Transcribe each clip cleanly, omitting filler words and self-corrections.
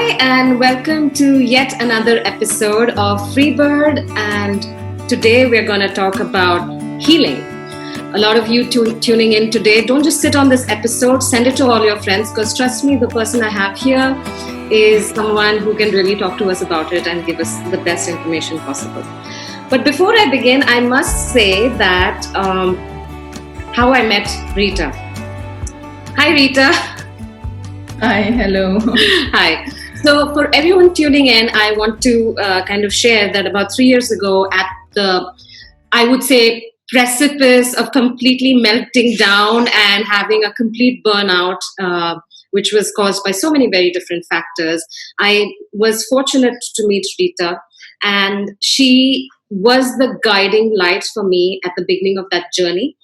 Hi, and welcome to yet another episode of Freebird. And today we're going to talk about healing. A lot of you tuning in today, don't just sit on this episode, send it to all your friends, because trust me, the person I have here is someone who can really talk to us about it and give us the best information possible. But before I begin, I must say that how I met Rita. Hi, Rita. Hi, hello. Hi. So for everyone tuning in, I want to kind of share that about 3 years ago at the, I would say, precipice of completely melting down and having a complete burnout, which was caused by so many very different factors, I was fortunate to meet Rita, and she was the guiding light for me at the beginning of that journey.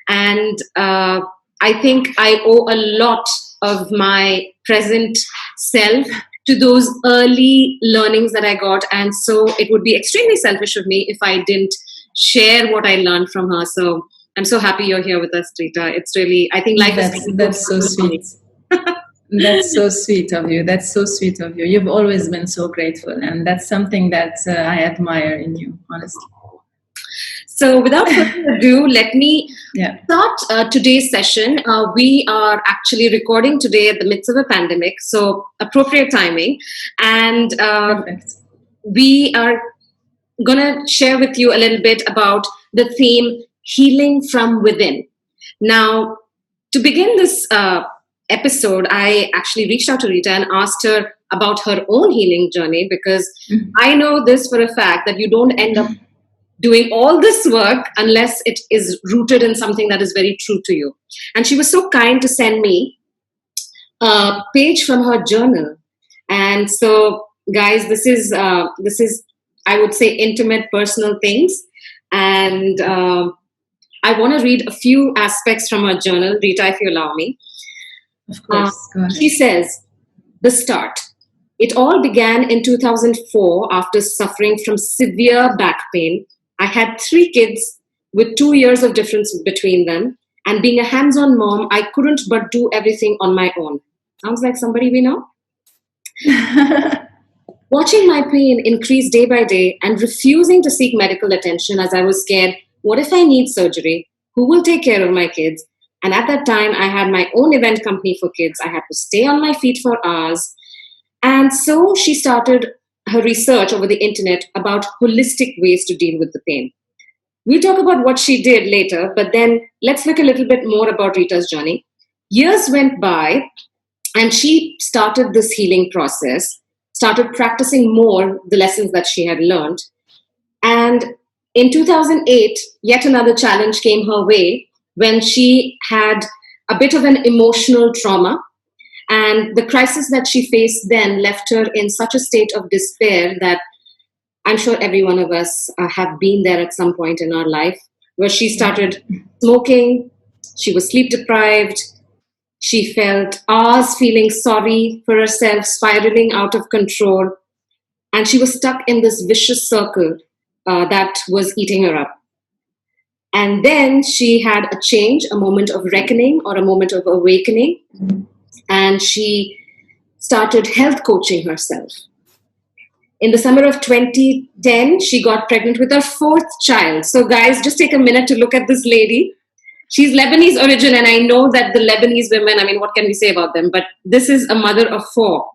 And I think I owe a lot of my present self to those early learnings that I got. And so it would be extremely selfish of me if I didn't share what I learned from her. So I'm so happy you're here with us, Rita. It's really, I think life that's so sweet. That's so sweet of you. That's so sweet of you. You've always been so grateful. And that's something that I admire in you, honestly. So without further ado, let me start today's session. We are actually recording today at the midst of a pandemic, so appropriate timing. And we are going to share with you a little bit about the theme, healing from within. Now, to begin this episode, I actually reached out to Rita and asked her about her own healing journey, because I know this for a fact that you don't end up doing all this work unless it is rooted in something that is very true to you. And she was so kind to send me a page from her journal. And so, guys, this is I would say intimate, personal things. And I want to read a few aspects from her journal, Rita, if you allow me. Of course. Go ahead. She says, the start. It all began in 2004 after suffering from severe back pain. I had 3 kids with 2 years of difference between them. And being a hands-on mom, I couldn't but do everything on my own. Sounds like somebody we know? Watching my pain increase day by day and refusing to seek medical attention as I was scared, what if I need surgery? Who will take care of my kids? And at that time, I had my own event company for kids. I had to stay on my feet for hours. And so she started her research over the internet about holistic ways to deal with the pain. We'll talk about what she did later, but then let's look a little bit more about Rita's journey. Years went by, and she started this healing process, started practicing more the lessons that she had learned. And in 2008, yet another challenge came her way when she had a bit of an emotional trauma. And the crisis that she faced then left her in such a state of despair that I'm sure every one of us have been there at some point in our life, where she started smoking, she was sleep deprived, she felt hours feeling sorry for herself, spiraling out of control, and she was stuck in this vicious circle that was eating her up. And then she had a change, a moment of reckoning or a moment of awakening. And she started health coaching herself. In the summer of 2010, she got pregnant with her 4th child. So guys, just take a minute to look at this lady. She's Lebanese origin, and I know that the Lebanese women, I mean, what can we say about them? But this is a mother of 4.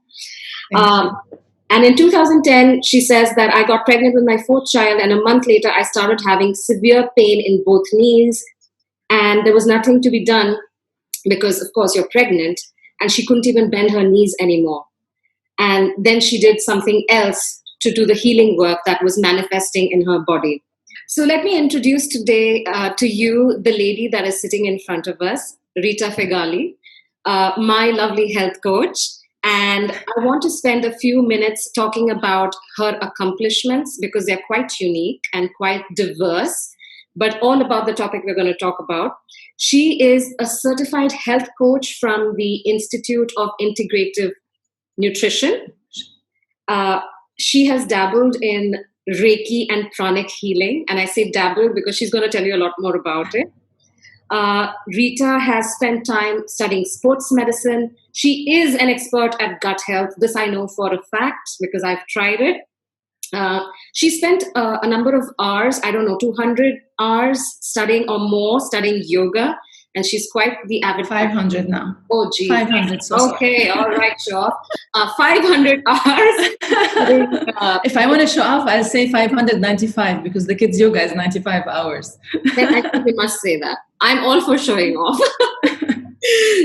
And in 2010, she says that I got pregnant with my 4th child, and a month later, I started having severe pain in both knees. And there was nothing to be done because, of course, you're pregnant. And she couldn't even bend her knees anymore. And then she did something else to do the healing work that was manifesting in her body. So let me introduce today to you the lady that is sitting in front of us, Rita Feghaly, my lovely health coach. And I want to spend a few minutes talking about her accomplishments, because they're quite unique and quite diverse, but all about the topic we're going to talk about. She is a certified health coach from the Institute of Integrative Nutrition. She has dabbled in REIKI and PRANIC healing. And I say dabbled because she's going to tell you a lot more about it. Rita has spent time studying sports medicine. She is an expert at gut health. This I know for a fact because I've tried it. She spent a number of hours, I don't know, 200 hours studying or more, studying yoga. And she's quite the avid. 500 now. Oh, geez. 500. So okay, all right, show off. 500 hours. If I want to show off, I'll say 595 because the kids' yoga is 95 hours. Then I think we must say that. I'm all for showing off.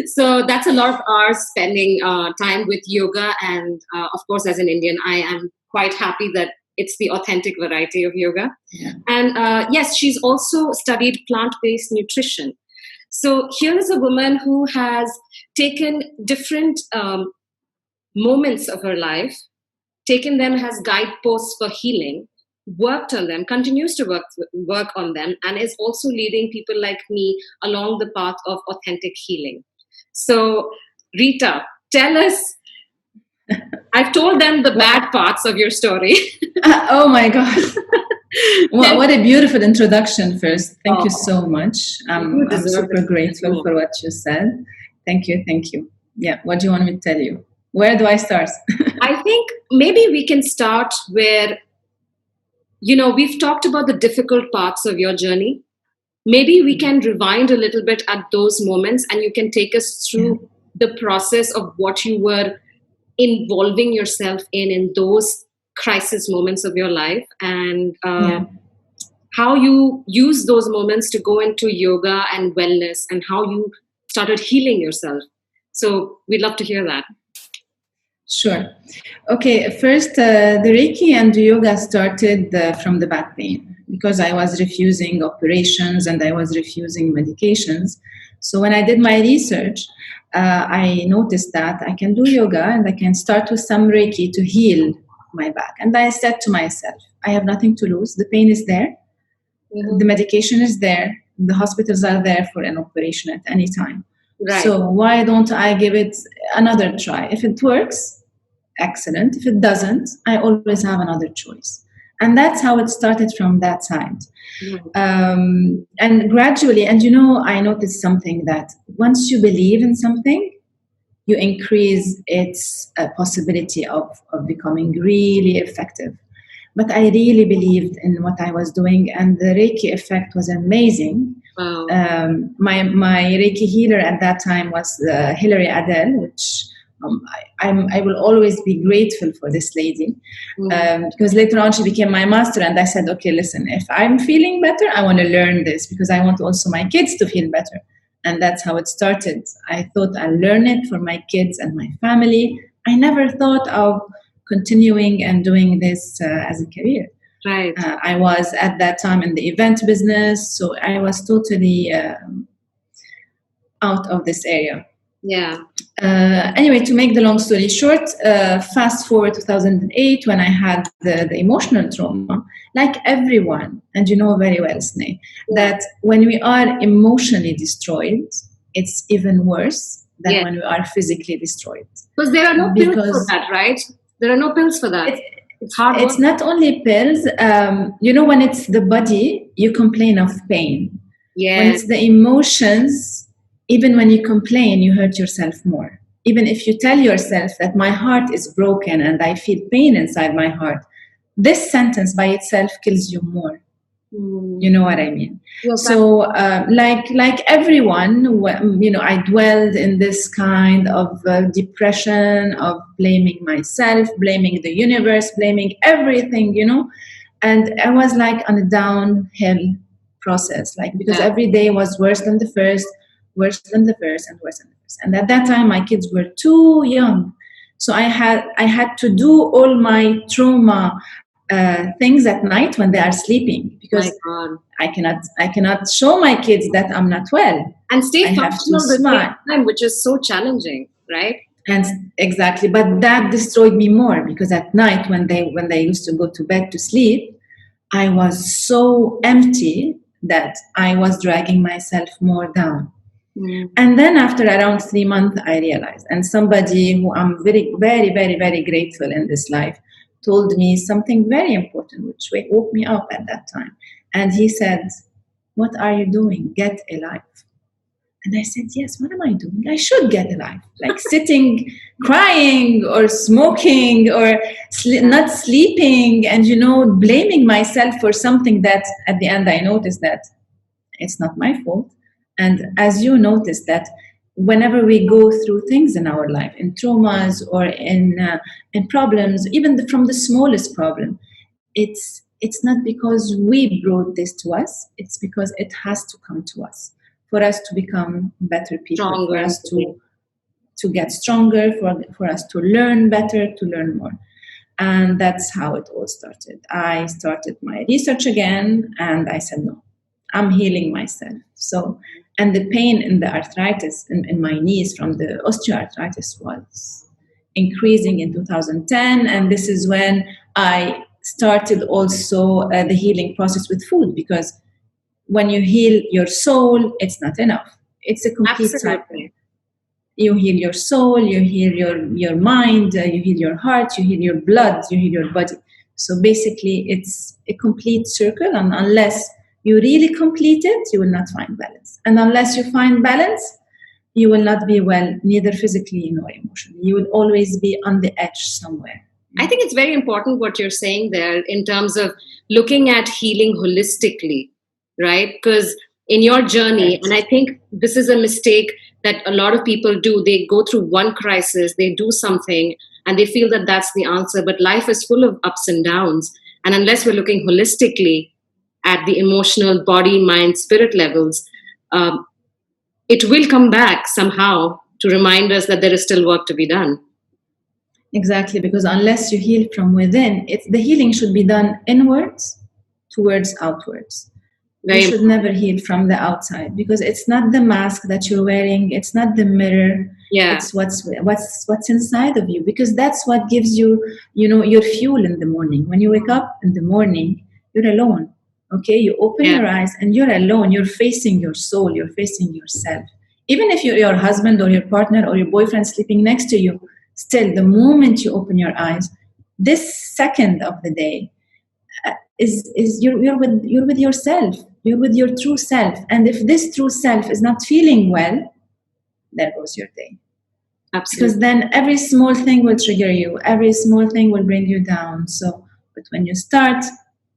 So that's a lot of hours spending time with yoga. And of course, as an Indian, I am quite happy that it's the authentic variety of yoga. Yeah. And yes, she's also studied plant-based nutrition. So here is a woman who has taken different moments of her life, taken them as guideposts for healing, worked on them, continues to work on them, and is also leading people like me along the path of authentic healing. So, Rita, tell us. I've told them the bad parts of your story. Oh my God. Well, what a beautiful introduction first. Thank you so much. I'm super grateful for what you said. Thank you. Thank you. Yeah. What do you want me to tell you? Where do I start? I think maybe we can start where, we've talked about the difficult parts of your journey. Maybe we can rewind a little bit at those moments and you can take us through the process of what you were involving yourself in those crisis moments of your life, and how you use those moments to go into yoga and wellness, and how you started healing yourself. So we'd love to hear that. Sure. Okay, first, the Reiki and the yoga started from the back pain, because I was refusing operations and I was refusing medications. So when I did my research, I noticed that I can do yoga and I can start with some Reiki to heal my back. And I said to myself, I have nothing to lose. The pain is there. Mm-hmm. The medication is there. The hospitals are there for an operation at any time. Right. So why don't I give it another try? If it works, excellent. If it doesn't, I always have another choice. And that's how it started from that side. Mm-hmm. And gradually, and I noticed something, that once you believe in something, you increase its possibility of becoming really effective. But I really believed in what I was doing, and the Reiki effect was amazing. Wow. My Reiki healer at that time was Hilary Adele, which I will always be grateful for this lady, because later on she became my master, and I said, okay, listen, if I'm feeling better, I want to learn this because I want also my kids to feel better. And that's how it started. I thought I'll learn it for my kids and my family. I never thought of continuing and doing this as a career. Right. I was at that time in the event business, so I was totally out of this area. Yeah. Anyway, to make the long story short, fast forward 2008, when I had the emotional trauma, like everyone, and you know very well, Sneh, that when we are emotionally destroyed, it's even worse than when we are physically destroyed. Because there are no pills for that, right? There are no pills for that. It's hard work. It's not only pills. When it's the body, you complain of pain. Yeah. When it's the emotions, even when you complain, you hurt yourself more. Even if you tell yourself that my heart is broken and I feel pain inside my heart, this sentence by itself kills you more. You know what I mean? Yes, so, like everyone, I dwelled in this kind of depression of blaming myself, blaming the universe, blaming everything, and I was like on a downhill process, because every day was worse than the first, worse than the first, and worse than the first. And at that time, my kids were too young, so I had to do all my trauma things at night when they are sleeping, because I cannot show my kids that I'm not well and stay functional at the same time, which is so challenging, right? And exactly, but that destroyed me more, because at night when they used to go to bed to sleep, I was so empty that I was dragging myself more down. And then after around 3 months, I realized, and somebody who I'm very, very, very, very grateful in this life told me something very important, which woke me up at that time. And he said, what are you doing? Get a life. And I said, yes, what am I doing? I should get a life. Like sitting, crying, or smoking, or not sleeping, and, blaming myself for something that at the end I noticed that it's not my fault. And as you notice that whenever we go through things in our life, in traumas or in problems, even from the smallest problem, it's not because we brought this to us. It's because it has to come to us for us to become better people, Stronger. for us to get stronger, for us to learn better, to learn more. And that's how it all started. I started my research again, and I said, no, I'm healing myself. So, and the pain in the arthritis in my knees from the osteoarthritis was increasing in 2010. And this is when I started also the healing process with food, because when you heal your soul, it's not enough. It's a complete cycle. You heal your soul, you heal your mind, you heal your heart, you heal your blood, you heal your body. So basically, it's a complete circle, and unless you really complete it, you will not find balance. And unless you find balance, you will not be well, neither physically nor emotionally. You will always be on the edge somewhere. I think it's very important what you're saying there in terms of looking at healing holistically, right? Because in your journey, and I think this is a mistake that a lot of people do, they go through one crisis, they do something, and they feel that that's the answer. But life is full of ups and downs. And unless we're looking holistically at the emotional, body, mind, spirit levels, it will come back somehow to remind us that there is still work to be done. Exactly, because unless you heal from within, the healing should be done inwards towards outwards. You should never heal from the outside, because it's not the mask that you're wearing, it's not the mirror, it's what's inside of you, because that's what gives you, your fuel in the morning. When you wake up in the morning, you're alone. Okay, you open your eyes and you're alone. You're facing your soul, you're facing yourself. Even if your husband or your partner or your boyfriend sleeping next to you, still, the moment you open your eyes, this second of the day is you're with yourself. You're with your true self. And if this true self is not feeling well, there goes your day. Absolutely. Because then every small thing will trigger you. Every small thing will bring you down. So, but when you start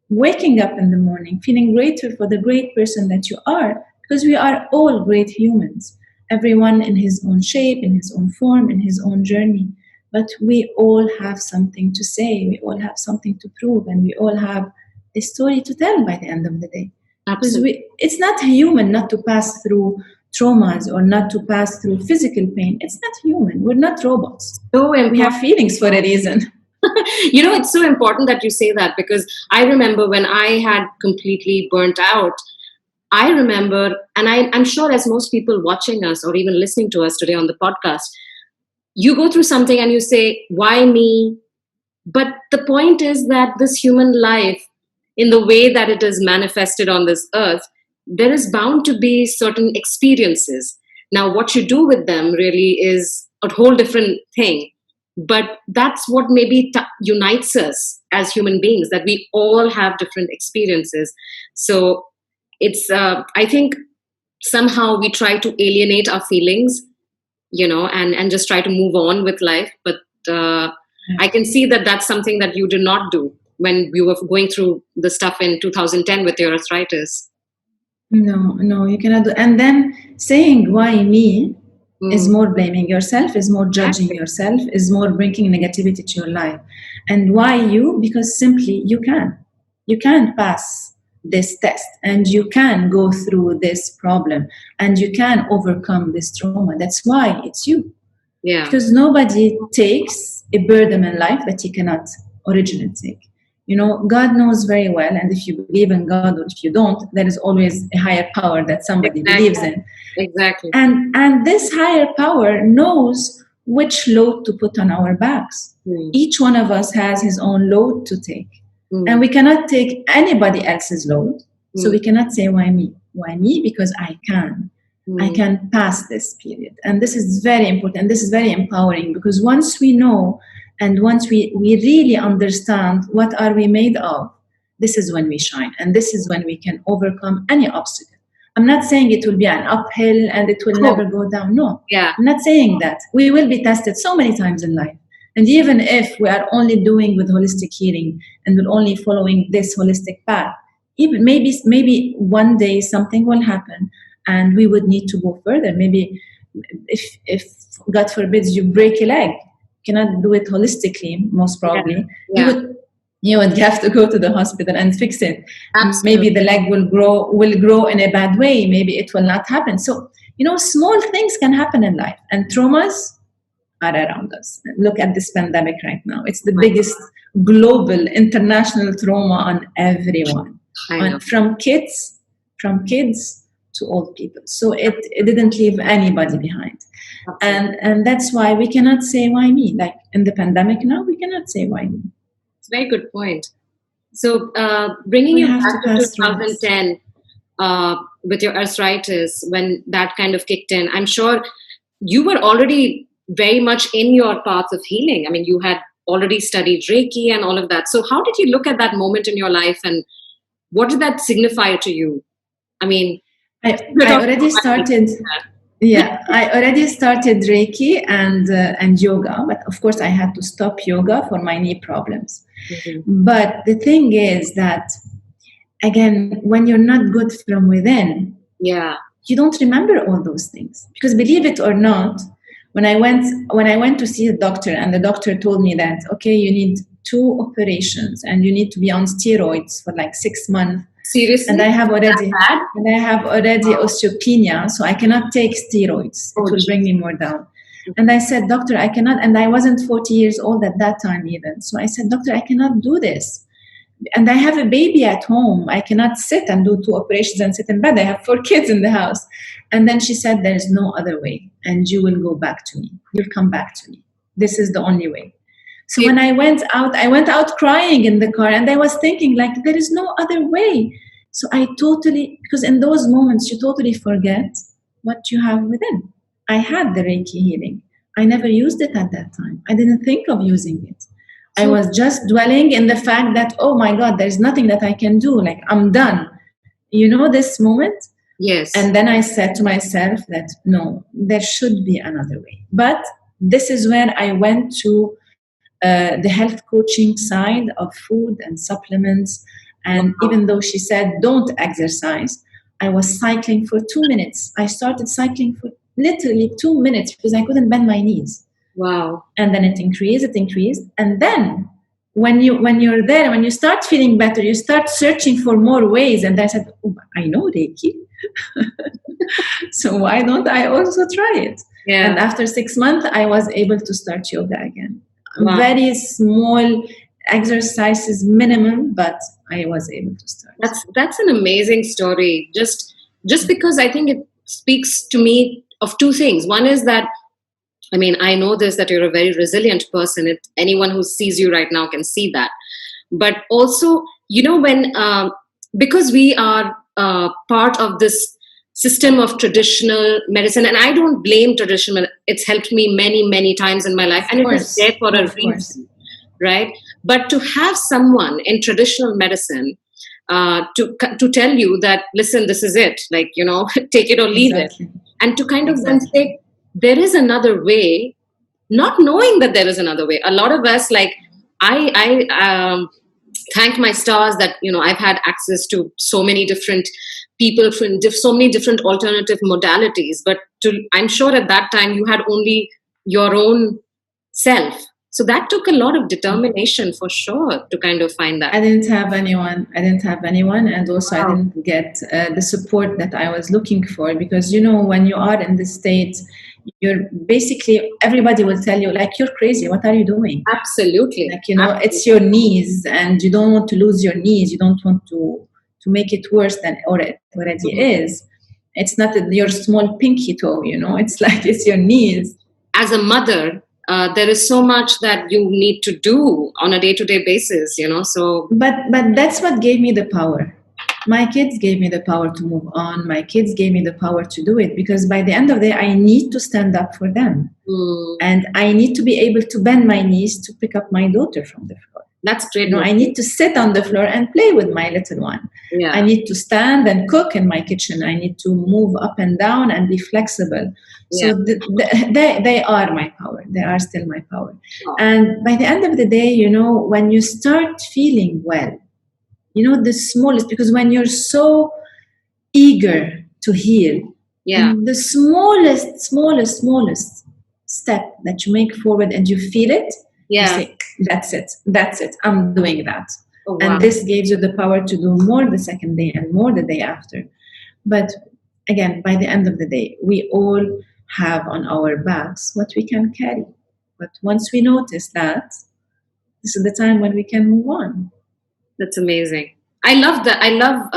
waking up in the morning, feeling grateful for the great person that you are, because we are all great humans. Everyone in his own shape, in his own form, in his own journey. But we all have something to say. We all have something to prove. And we all have a story to tell by the end of the day. Absolutely. Because it's not human not to pass through traumas or not to pass through physical pain. It's not human. We're not robots. We have feelings for a reason. It's so important that you say that, because I remember when I had completely burnt out, I remember, and I'm sure as most people watching us or even listening to us today on the podcast, you go through something and you say, why me? But the point is that this human life, in the way that it is manifested on this earth, there is bound to be certain experiences. Now, what you do with them really is a whole different thing. But that's what maybe unites us as human beings, that we all have different experiences. So it's, I think somehow we try to alienate our feelings, and just try to move on with life. But I can see that that's something that you did not do when you were going through the stuff in 2010 with your arthritis. No, you cannot do. And then saying, why me? Is more blaming yourself, is more judging yourself, is more bringing negativity to your life. And why you? Because simply you can pass this test, and you can go through this problem, and you can overcome this trauma. That's why it's you. Yeah. Because nobody takes a burden in life that he cannot originally take. God knows very well, and if you believe in God or if you don't, there is always a higher power that somebody believes in. Exactly. And this higher power knows which load to put on our backs. Each one of us has his own load to take. And we cannot take anybody else's load. So we cannot say, why me? Why me? Because I can. I can pass this period. And this is very important. This is very empowering, because once we know and once we really understand what are we made of, this is when we shine. And this is when we can overcome any obstacle. I'm not saying it will be an uphill and it will never go down. No, I'm not saying that. We will be tested so many times in life. And even if we are only doing with holistic healing and we're only following this holistic path, even maybe one day something will happen and we would need to go further. Maybe if God forbids you break a leg, you cannot do it holistically, most probably. You would have to go to the hospital and fix it. Absolutely. Maybe the leg will grow in a bad way. Maybe it will not happen. So, small things can happen in life, and traumas are around us. Look at this pandemic right now. It's the biggest global, international trauma on everyone, from kids to old people. So it didn't leave anybody behind. And that's why we cannot say, why me? Like in the pandemic now, we cannot say, why me? It's a very good point. So bringing you back to 2010 with your arthritis, when that kind of kicked in, I'm sure you were already very much in your path of healing. I mean, you had already studied Reiki and all of that. So how did you look at that moment in your life, and what did that signify to you? I mean, I already started Reiki and yoga, but of course I had to stop yoga for my knee problems. Mm-hmm. But the thing is that, again, when you're not good from within, you don't remember all those things. Because believe it or not, when I went to see a doctor, and the doctor told me that, okay, you need 2 operations and you need to be on steroids for like 6 months. Seriously? And I have already osteopenia, so I cannot take steroids. It will bring me more down. And I said, doctor, I cannot, and I wasn't 40 years old at that time even. So I said, doctor, I cannot do this. And I have a baby at home. I cannot sit and do 2 operations and sit in bed. I have 4 kids in the house. And then she said, there's no other way. And you will go back to me. You'll come back to me. This is the only way. So when I went out crying in the car, and I was thinking, like, there is no other way. So because in those moments, you totally forget what you have within. I had the Reiki healing. I never used it at that time. I didn't think of using it. I was just dwelling in the fact that, oh my God, there's nothing that I can do. Like, I'm done. This moment? Yes. And then I said to myself that, no, there should be another way. But this is where I went to the health coaching side of food and supplements. And even though she said, don't exercise, I was cycling for 2 minutes. I started cycling for literally 2 minutes because I couldn't bend my knees. Wow. And then it increased. And then when you're there, when you start feeling better, you start searching for more ways. And I said, oh, I know Reiki. So why don't I also try it? Yeah. And after 6 months, I was able to start yoga again. Wow. Very small exercises, minimum, but I was able to start. That's an amazing story. Just because I think it speaks to me of 2 things. One is that, I mean, I know this, that you're a very resilient person. Anyone who sees you right now can see that. But also, when because we are part of this system of traditional medicine, and I don't blame traditional. It's helped me many, many times in my life, and it is there for a reason, right? But to have someone in traditional medicine to tell you that, listen, this is it, like, take it or leave it, and to kind of then say, there is another way, not knowing that there is another way. A lot of us, like, I thank my stars that, I've had access to so many different people from so many different alternative modalities. But I'm sure at that time you had only your own self. So that took a lot of determination for sure to kind of find that. I didn't have anyone. And also I didn't get the support that I was looking for, because, when you are in the States, you're basically, everybody will tell you, like, you're crazy. What are you doing? Absolutely. Like, it's your knees, and you don't want to lose your knees. You don't want to make it worse than it already is. It's not your small pinky toe, it's like, it's your knees. As a mother, there is so much that you need to do on a day-to-day basis, so. But that's what gave me the power. My kids gave me the power to move on. My kids gave me the power to do it, because by the end of the day, I need to stand up for them. And I need to be able to bend my knees to pick up my daughter from the floor. That's great. I need to sit on the floor and play with my little one. Yeah. I need to stand and cook in my kitchen. I need to move up and down and be flexible. Yeah. So they are my power. They are still my power. Oh. And by the end of the day, when you start feeling well, the smallest, because when you're so eager to heal, the smallest step that you make forward and you feel it, you say, that's it, I'm doing that. Oh, wow. And this gives you the power to do more the second day and more the day after. But again, by the end of the day, we all have on our backs what we can carry. But once we notice that, this is the time when we can move on. That's amazing. I love that. I love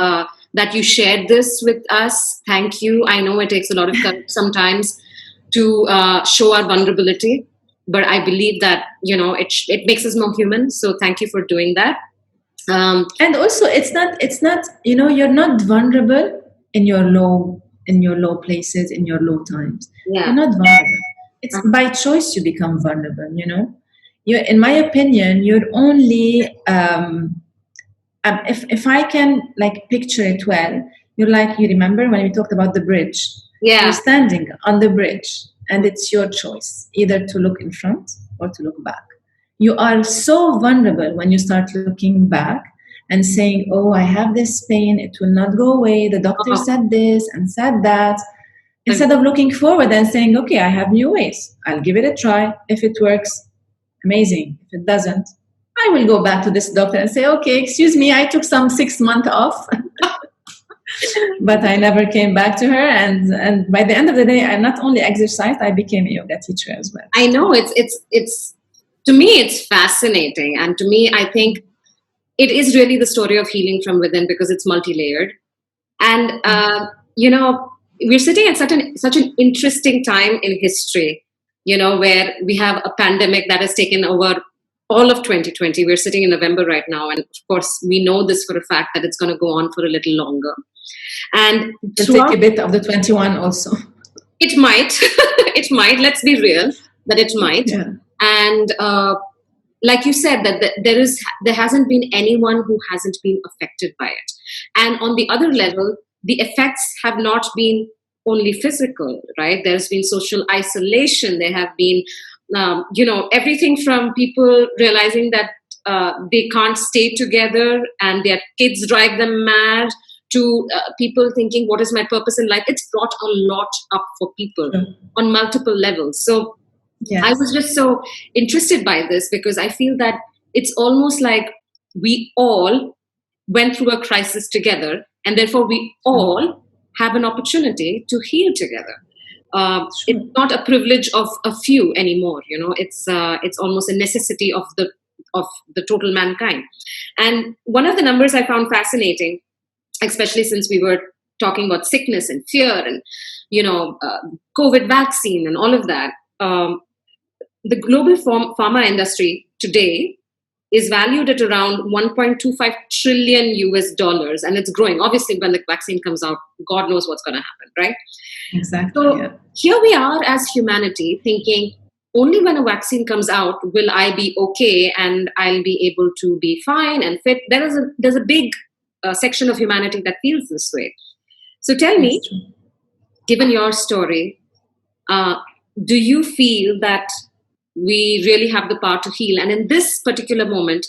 that you shared this with us. Thank you. I know it takes a lot of courage sometimes to show our vulnerability, but I believe that it makes us more human. So thank you for doing that. And also, it's not. You're not vulnerable in your low places, in your low times. Yeah. You're not vulnerable. It's by choice you become vulnerable. In my opinion, you're only. If I can picture it well, you remember when we talked about the bridge? Yeah. You're standing on the bridge and it's your choice either to look in front or to look back. You are so vulnerable when you start looking back and saying, oh, I have this pain, it will not go away, the doctor said this and said that, instead of looking forward and saying, okay, I have new ways, I'll give it a try. If it works, amazing. If it doesn't, I will go back to this doctor and say, okay, excuse me, I took some 6 months off. But I never came back to her. And by the end of the day, I not only exercised, I became a yoga teacher as well. I know it's to me, it's fascinating. And to me, I think it is really the story of healing from within because it's multi-layered. And, we're sitting at such an interesting time in history, where we have a pandemic that has taken over all of 2020. We're sitting in November right now. And of course, we know this for a fact that it's going to go on for a little longer. And it'll take a bit of the 21 also. It might. It might. Let's be real, that it might. Yeah. And like you said, that there hasn't been anyone who hasn't been affected by it. And on the other level, the effects have not been only physical, right? There's been social isolation. There have been, everything from people realizing that they can't stay together and their kids drive them mad, to people thinking, what is my purpose in life? It's brought a lot up for people on multiple levels. So yes. I was just so interested by this because I feel that it's almost like we all went through a crisis together, and therefore we all have an opportunity to heal together. It's not a privilege of a few anymore. It's almost a necessity of the total mankind. And one of the numbers I found fascinating, especially since we were talking about sickness and fear and, COVID vaccine and all of that. The global pharma industry today is valued at around $1.25 trillion US, and it's growing. Obviously, when the vaccine comes out, God knows what's going to happen, right? Exactly. So here we are as humanity thinking, only when a vaccine comes out will I be okay and I'll be able to be fine and fit. There's a big section of humanity that feels this way. So tell me, given your story, do you feel that we really have the power to heal? And in this particular moment,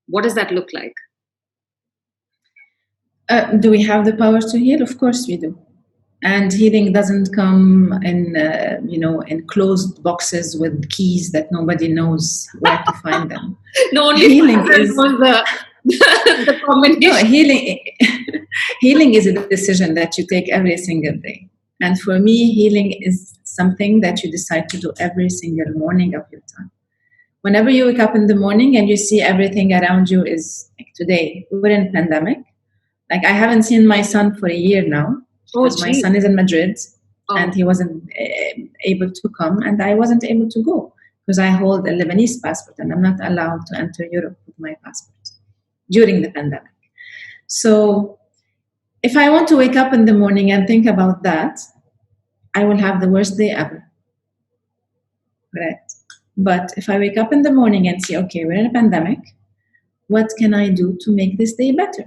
what does that look like? Do we have the power to heal? Of course we do. And healing doesn't come in, in closed boxes with keys that nobody knows where to find them. No, only healing is the combination. No, healing is a decision that you take every single day. And for me, healing is something that you decide to do every single morning of your time. Whenever you wake up in the morning and you see everything around you is like today, we're in a pandemic. Like I haven't seen my son for a year now. Because my son is in Madrid and he wasn't able to come and I wasn't able to go because I hold a Lebanese passport and I'm not allowed to enter Europe with my passport during the pandemic. So if I want to wake up in the morning and think about that, I will have the worst day ever. Right? But if I wake up in the morning and see, okay, we're in a pandemic, what can I do to make this day better?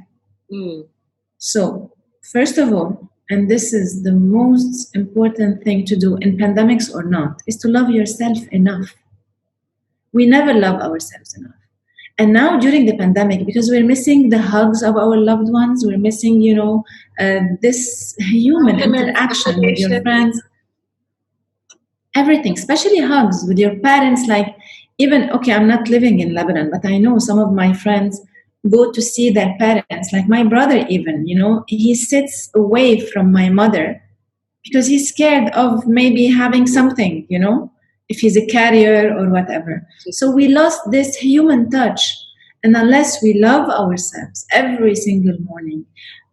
So, first of all, and this is the most important thing to do in pandemics or not, is to love yourself enough. We never love ourselves enough. And now during the pandemic, because we're missing the hugs of our loved ones, we're missing, this human interaction with your friends, everything, especially hugs with your parents. Like, even, okay, I'm not living in Lebanon, but I know some of my friends go to see their parents. Like my brother even, he sits away from my mother because he's scared of maybe having something, if he's a carrier or whatever. So we lost this human touch. And unless we love ourselves every single morning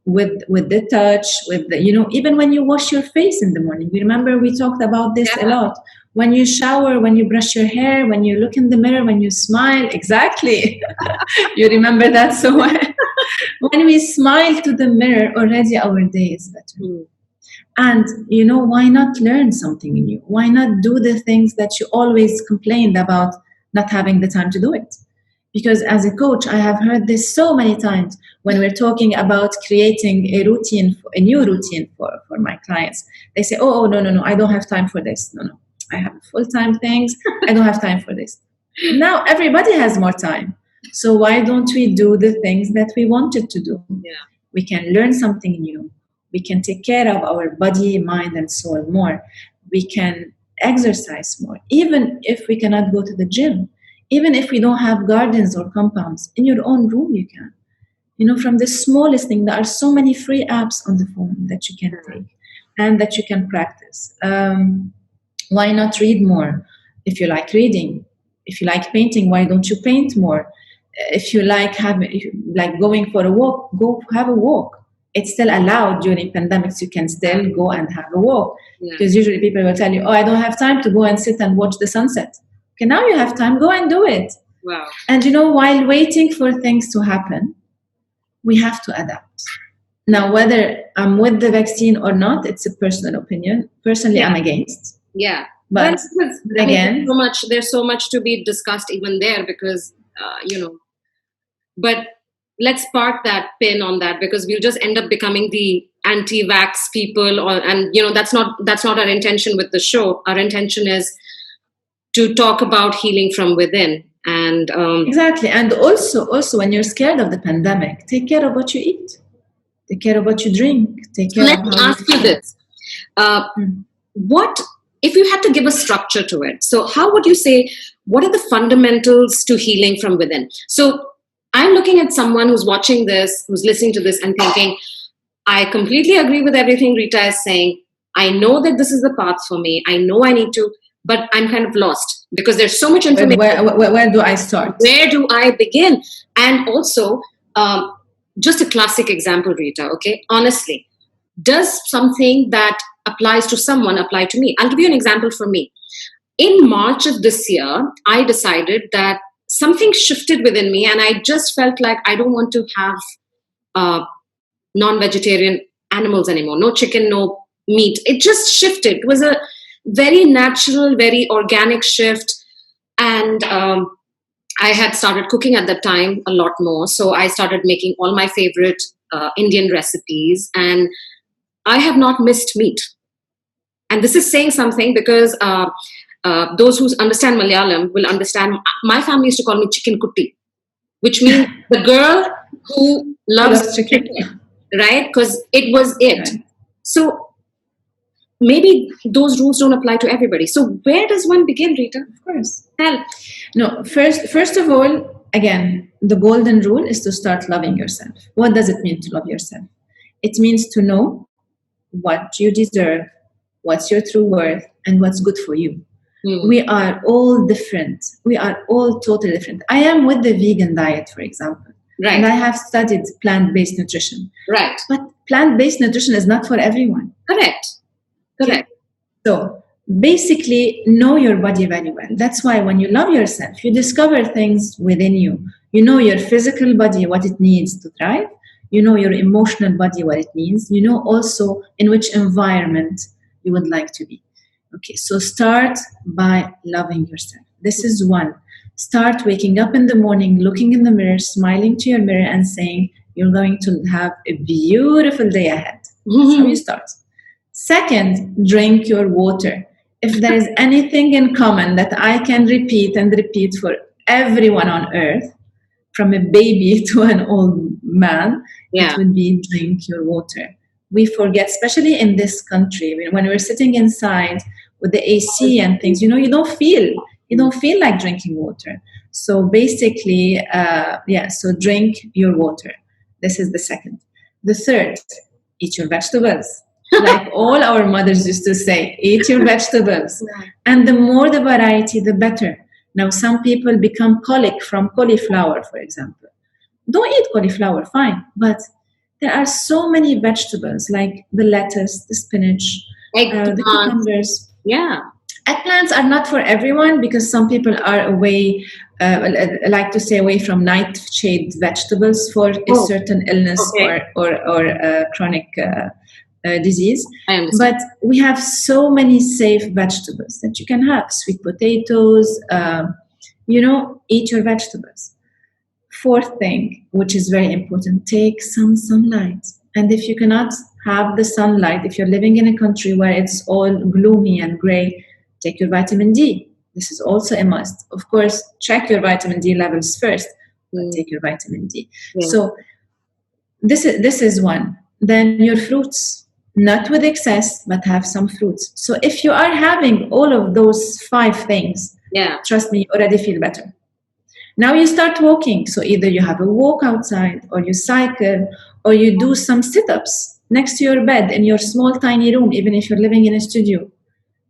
with the touch, with the, even when you wash your face in the morning, remember we talked about this a lot. When you shower, when you brush your hair, when you look in the mirror, when you smile, exactly. You remember that so well. When we smile to the mirror, already our day is better. And, why not learn something new? Why not do the things that you always complained about not having the time to do it? Because as a coach, I have heard this so many times when we're talking about creating a new routine for my clients. They say, oh, no, I don't have time for this. No, I have full-time things. I don't have time for this. Now everybody has more time. So why don't we do the things that we wanted to do? Yeah. We can learn something new. We can take care of our body, mind, and soul more. We can exercise more. Even if we cannot go to the gym, even if we don't have gardens or compounds, in your own room you can. From the smallest thing, there are so many free apps on the phone that you can take and that you can practice. Why not read more? If you like reading, if you like painting, why don't you paint more? If you like going for a walk, go have a walk. It's still allowed during pandemics. You can still go and have a walk. Because usually people will tell you, oh, I don't have time to go and sit and watch the sunset. Okay, now you have time, go and do it. Wow. And while waiting for things to happen, we have to adapt. Now, whether I'm with the vaccine or not, it's a personal opinion. Personally, I'm against. Yeah. But again, there's so much to be discussed even there because, but let's park that pin on that because we'll just end up becoming the anti-vax people and that's not our intention with the show. Our intention is to talk about healing from within. And exactly. And also when you're scared of the pandemic, take care of what you eat. Take care of what you drink. Take care Let me ask you this. What, if you had to give a structure to it, so how would you say, what are the fundamentals to healing from within? So I'm looking at someone who's watching this, who's listening to this and thinking, I completely agree with everything Rita is saying. I know that this is the path for me. I know I need to, but I'm kind of lost because there's so much information. Where do I start? Where do I begin? And also, just a classic example, Rita, okay? Honestly, does something that applies to someone apply to me? I'll give you an example for me. In March of this year, I decided that something shifted within me and I just felt like I don't want to have non-vegetarian animals anymore. No chicken, no meat. It just shifted. It was a very natural, very organic shift. And I had started cooking at that time a lot more. So I started making all my favorite Indian recipes and I have not missed meat. And this is saying something because those who understand Malayalam will understand. My family used to call me chicken kutti, which means the girl who loves chicken, right? Because it was it. Right. So maybe those rules don't apply to everybody. So where does one begin, Rita? Of course. No, first of all, again, the golden rule is to start loving yourself. What does it mean to love yourself? It means to know what you deserve, what's your true worth, and what's good for you. We are all different. We are all totally different. I am with the vegan diet, for example. Right. And I have studied plant-based nutrition. Right. But plant-based nutrition is not for everyone. Correct. Okay. So basically, know your body very well. That's why when you love yourself, you discover things within you. You know your physical body, what it needs to thrive. You know your emotional body, what it needs. You know also in which environment you would like to be. Okay, so start by loving yourself. This is one. Start waking up in the morning, looking in the mirror, smiling to your mirror and saying, you're going to have a beautiful day ahead. That's how you start. Second, drink your water. If there is anything in common that I can repeat and repeat for everyone on earth, from a baby to an old man, it would be drink your water. We forget, especially in this country, when we're sitting inside with the AC and things, you don't feel like drinking water. So basically, so drink your water. This is the second. The third, eat your vegetables. Like all our mothers used to say, eat your vegetables. And the more the variety, the better. Now, some people become colic from cauliflower, for example. Don't eat cauliflower, fine. But there are so many vegetables like the lettuce, the spinach, the cucumbers. Yeah. Eggplants are not for everyone because some people are away, like to stay away from nightshade vegetables for a certain illness or chronic disease. But we have so many safe vegetables that you can have. Sweet potatoes, eat your vegetables. Fourth thing, which is very important, take some sunlight. And if you cannot have the sunlight, if you're living in a country where it's all gloomy and gray, take your vitamin D. This is also a must. Of course, check your vitamin D levels first, but take your vitamin D. So this is one. Then your fruits. Not with excess, but have some fruits. So if you are having all of those 5 things, trust me, you already feel better. Now you start walking. So either you have a walk outside, or you cycle, or you do some sit-ups next to your bed in your small, tiny room, even if you're living in a studio.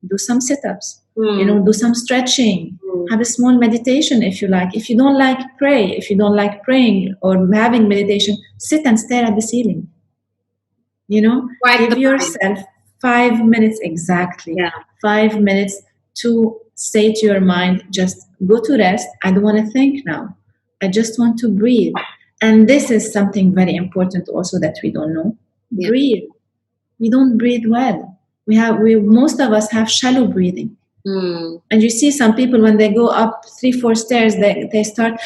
Do some sit-ups, do some stretching, have a small meditation if you like. If you don't like, pray. If you don't like praying or having meditation, sit and stare at the ceiling. Give yourself 5 minutes exactly. 5 minutes to say to your mind, just go to rest. I don't want to think now. I just want to breathe. And this is something very important also that we don't know. Breathe. We don't breathe well. Most of us have shallow breathing. And you see some people when they go up 3-4 stairs, they start,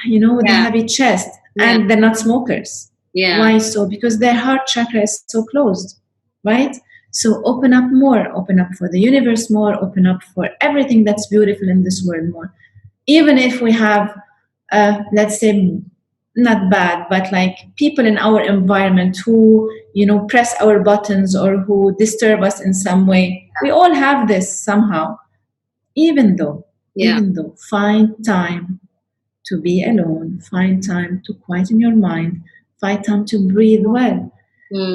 with a heavy chest, and they're not smokers. Why so? Because their heart chakra is so closed, right? So open up more, open up for the universe more, open up for everything that's beautiful in this world more. Even if we have, let's say, not bad, but like people in our environment who, press our buttons or who disturb us in some way. We all have this somehow. Even though, find time to be alone, find time to quieten your mind, find time to breathe well.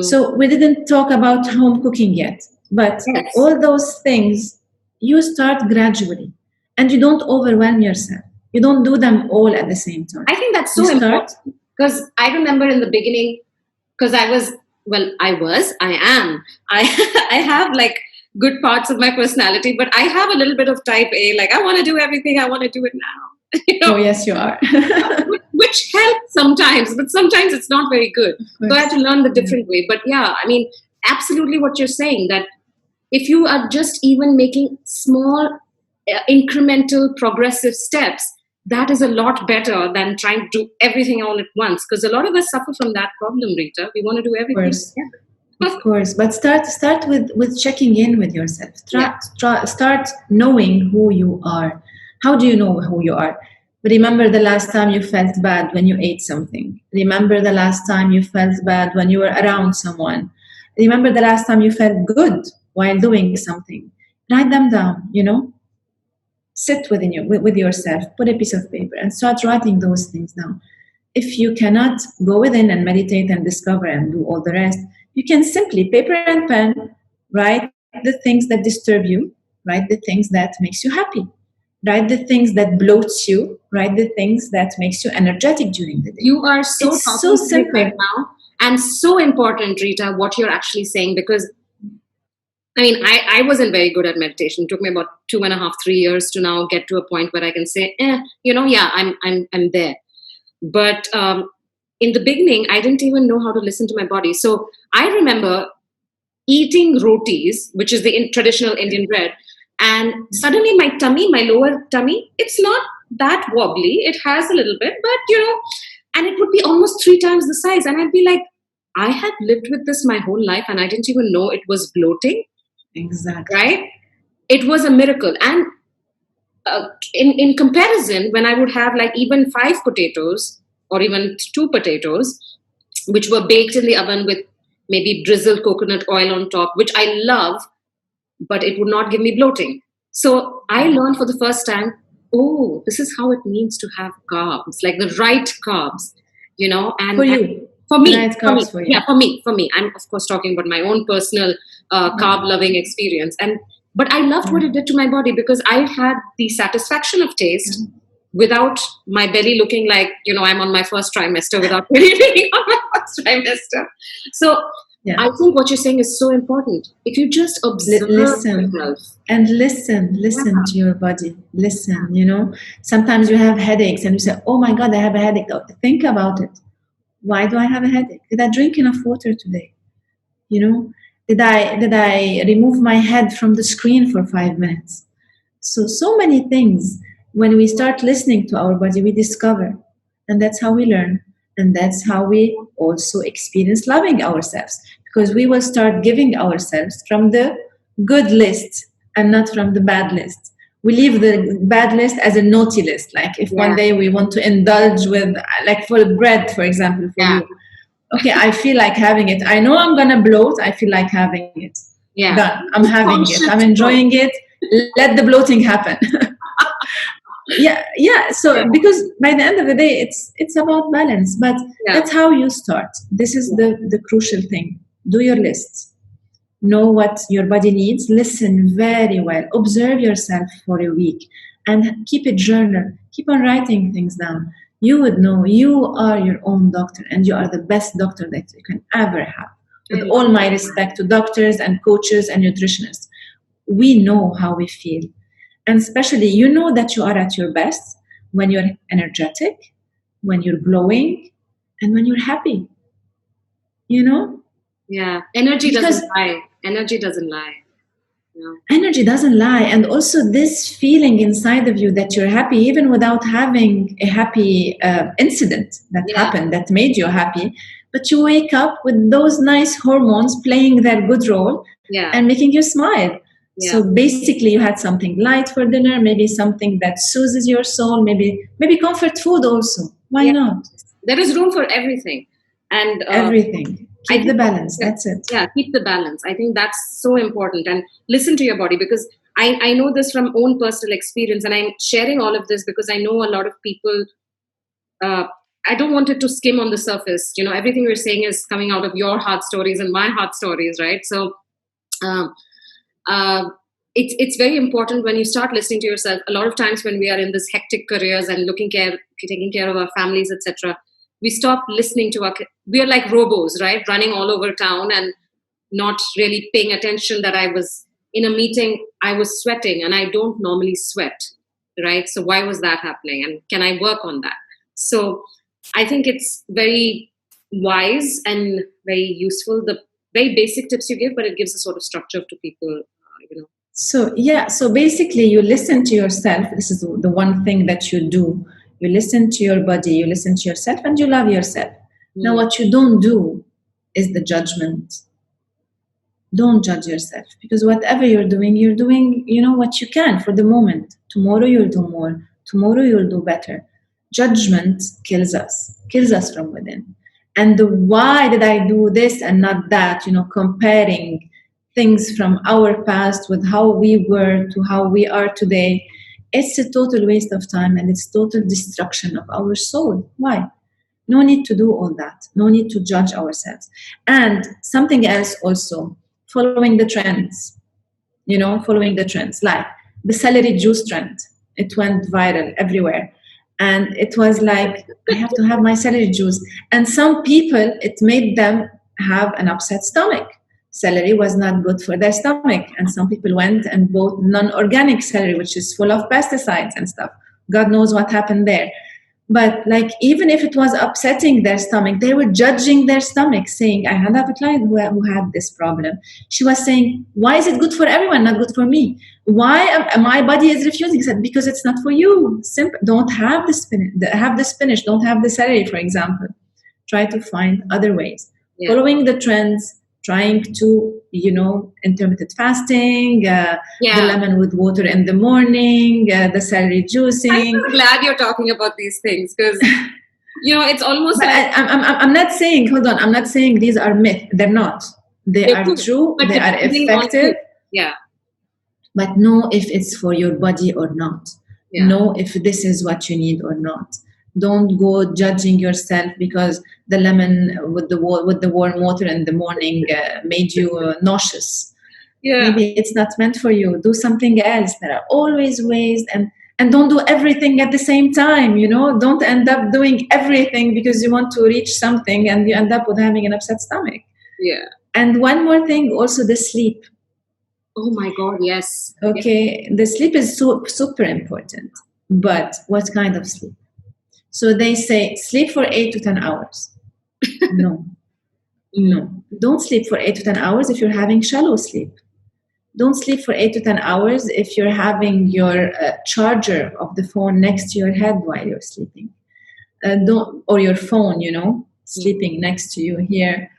So we didn't talk about home cooking yet, but all those things, you start gradually and you don't overwhelm yourself. You don't do them all at the same time. I think that's so important because I remember in the beginning, because I have like good parts of my personality, but I have a little bit of type A, like I want to do everything, I want to do it now. Oh, yes, you are. Which helps sometimes, but sometimes it's not very good. So I have to learn the different way. But absolutely what you're saying, that if you are just even making small, incremental, progressive steps, that is a lot better than trying to do everything all at once. Because a lot of us suffer from that problem, Rita. We want to do everything. Of course. But start with checking in with yourself. Start knowing who you are. How do you know who you are? Remember the last time you felt bad when you ate something. Remember the last time you felt bad when you were around someone. Remember the last time you felt good while doing something. Write them down, Sit with yourself, put a piece of paper and start writing those things down. If you cannot go within and meditate and discover and do all the rest, you can simply, paper and pen, write the things that disturb you, write the things that makes you happy. Write the things that bloats you. Write the things that makes you energetic during the day. You are so simple right now, and so important, Rita, what you're actually saying, because I wasn't very good at meditation. It took me about 2.5-3 years to now get to a point where I can say, I'm there. But in the beginning, I didn't even know how to listen to my body. So I remember eating rotis, which is the traditional Indian bread. And suddenly my tummy, my lower tummy, it's not that wobbly. It has a little bit, but and it would be almost 3 times the size. And I'd be like, I had lived with this my whole life and I didn't even know it was bloating. Exactly. Right? It was a miracle. And in comparison, when I would have like even 5 potatoes or even 2 potatoes, which were baked in the oven with maybe drizzled coconut oil on top, which I love, but it would not give me bloating. So I learned for the first time, oh, this is how it means to have carbs, like the right carbs, and For you. for me, Right carbs for you. yeah, for me. I'm of course talking about my own personal carb loving experience, but I loved what it did to my body because I had the satisfaction of taste without my belly looking like I'm on my first trimester without really being on my first trimester. So I think what you're saying is so important. If you just observe yourself and listen to your body. Listen, sometimes you have headaches and you say, oh my God, I have a headache. Think about it. Why do I have a headache? Did I drink enough water today? Did I remove my head from the screen for 5 minutes? So many things. When we start listening to our body, we discover. And that's how we learn. And that's how we also experience loving ourselves. Because we will start giving ourselves from the good list and not from the bad list. We leave the bad list as a naughty list. Like if one day we want to indulge with, like for bread, for example, for you. Okay, I feel like having it. I know I'm going to bloat. I feel like having it. Yeah. Done. I'm having it. I'm enjoying it. Let the bloating happen. Yeah. So because by the end of the day, it's about balance. But that's how you start. This is the crucial thing. Do your lists. Know what your body needs. Listen very well. Observe yourself for a week. And keep a journal. Keep on writing things down. You would know you are your own doctor and you are the best doctor that you can ever have. With all my respect to doctors and coaches and nutritionists, we know how we feel. And especially, that you are at your best when you're energetic, when you're glowing, and when you're happy. Yeah, energy doesn't lie. Energy doesn't lie. Energy doesn't lie. And also this feeling inside of you that you're happy, even without having a happy incident that happened that made you happy, but you wake up with those nice hormones playing their good role and making you smile. So basically you had something light for dinner, maybe something that soothes your soul, maybe comfort food also. Why not? There is room for everything. And everything. Keep the balance. That's it. Yeah, keep the balance. I think that's so important. And listen to your body, because I know this from own personal experience, and I'm sharing all of this because I know a lot of people. I don't want it to skim on the surface. Everything you're saying is coming out of your heart stories and my heart stories, right? So it's very important when you start listening to yourself. A lot of times when we are in this hectic careers and taking care of our families, etc., we stop listening to we are like robos, right? Running all over town and not really paying attention that I was in a meeting, I was sweating and I don't normally sweat, right? So why was that happening? And can I work on that? So I think it's very wise and very useful, the very basic tips you give, but it gives a sort of structure to people, So basically you listen to yourself. This is the one thing that you do. You listen to your body, you listen to yourself, and you love yourself. Now, what you don't do is the judgment. Don't judge yourself, because whatever you're doing, what you can for the moment. Tomorrow you'll do more. Tomorrow you'll do better. Judgment kills us from within. And the why did I do this and not that, comparing things from our past with how we were to how we are today, it's a total waste of time and it's total destruction of our soul. Why? No need to do all that. No need to judge ourselves. And something else also, following the trends, like the celery juice trend. It went viral everywhere. And it was like, I have to have my celery juice. And some people, it made them have an upset stomach. Celery was not good for their stomach. And some people went and bought non-organic celery, which is full of pesticides and stuff. God knows what happened there. But like, even if it was upsetting their stomach, they were judging their stomach, saying, I had a client who had this problem. She was saying, why is it good for everyone, not good for me? Why my body is refusing? I said, because it's not for you. Simple. Don't have the spinach, don't have the celery, for example. Try to find other ways. Yeah. Following the trends, trying to, intermittent fasting, the lemon with water in the morning, the celery juicing. I'm so glad you're talking about these things, because, it's almost like... I'm not saying, hold on, I'm not saying these are myth. They're not. They are true. They are effective. Yeah. But know if it's for your body or not. Yeah. Know if this is what you need or not. Don't go judging yourself because the lemon with the warm water in the morning made you nauseous. Yeah. Maybe it's not meant for you. Do something else. There are always ways, and don't do everything at the same time. Don't end up doing everything because you want to reach something and you end up with having an upset stomach. Yeah. And one more thing, also the sleep. Oh my God, yes. Okay, the sleep is super important. But what kind of sleep? So they say sleep for 8 to 10 hours. No. Don't sleep for 8 to 10 hours if you're having shallow sleep. Don't sleep for 8 to 10 hours if you're having your charger of the phone next to your head while you're sleeping. Or your phone, sleeping next to you here.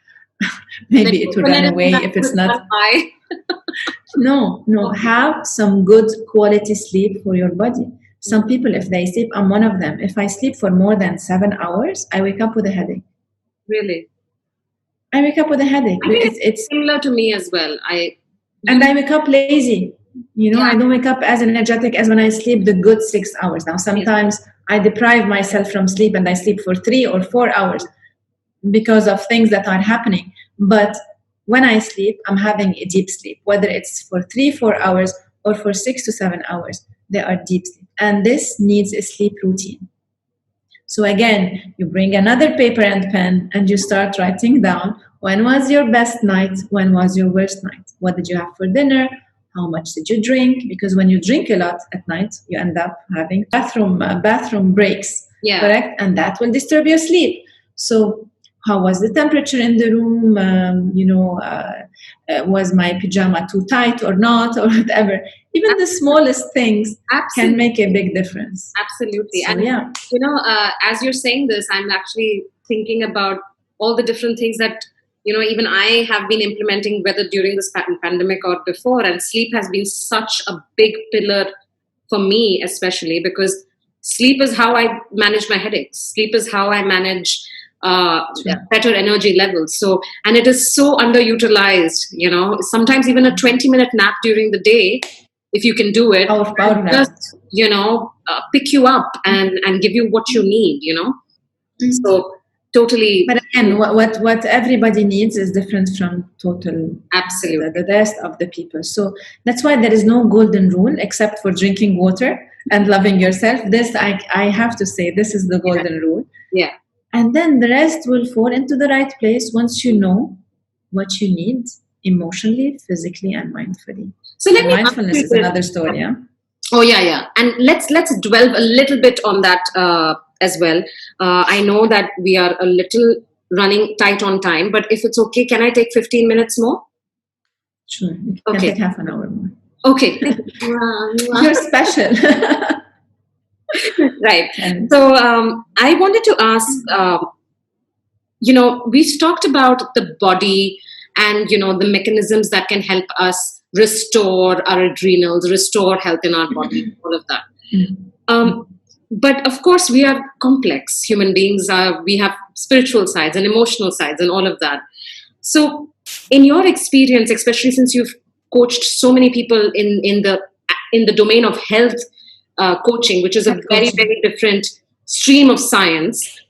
Maybe it will run away if it's not. No. Have some good quality sleep for your body. Some people, if they sleep, I'm one of them. If I sleep for more than 7 hours, I wake up with a headache. Really? I wake up with a headache. It's similar to me as well. I wake up lazy. I don't wake up as energetic as when I sleep the good 6 hours. Now, sometimes I deprive myself from sleep and I sleep for 3 or 4 hours because of things that are happening. But when I sleep, I'm having a deep sleep, whether it's for 3-4 hours or for 6 to 7 hours. They are deep sleep. And this needs a sleep routine. So again, you bring another paper and pen and you start writing down, when was your best night? When was your worst night? What did you have for dinner? How much did you drink? Because when you drink a lot at night, you end up having bathroom breaks, correct? And that will disturb your sleep. So how was the temperature in the room? Was my pajama too tight or not, or whatever? Even the smallest things can make a big difference. Absolutely. So, and, as you're saying this, I'm actually thinking about all the different things that, even I have been implementing, whether during this pandemic or before. And sleep has been such a big pillar for me, especially because sleep is how I manage my headaches. Sleep is how I manage better energy levels. So, and it is so underutilized, sometimes even a 20-minute nap during the day, if you can do it, just, pick you up and give you what you need, Mm-hmm. So totally. But again, what everybody needs is different from absolutely the rest of the people. So that's why there is no golden rule except for drinking water and loving yourself. This, I have to say, this is the golden rule. Yeah. And then the rest will fall into the right place once you know what you need emotionally, physically, and mindfully. So mindfulness is another story, yeah? Oh, yeah. And let's dwell a little bit on that as well. I know that we are a little running tight on time, but if it's okay, can I take 15 minutes more? Sure. You can take half an hour more. Okay. You're special. Right. So I wanted to ask, we've talked about the body and, the mechanisms that can help us restore our adrenals, restore health in our body, all of that. Mm-hmm. But of course, we are complex human beings. We have spiritual sides and emotional sides and all of that. So in your experience, especially since you've coached so many people in the domain of health coaching, which is a very, very different stream of science,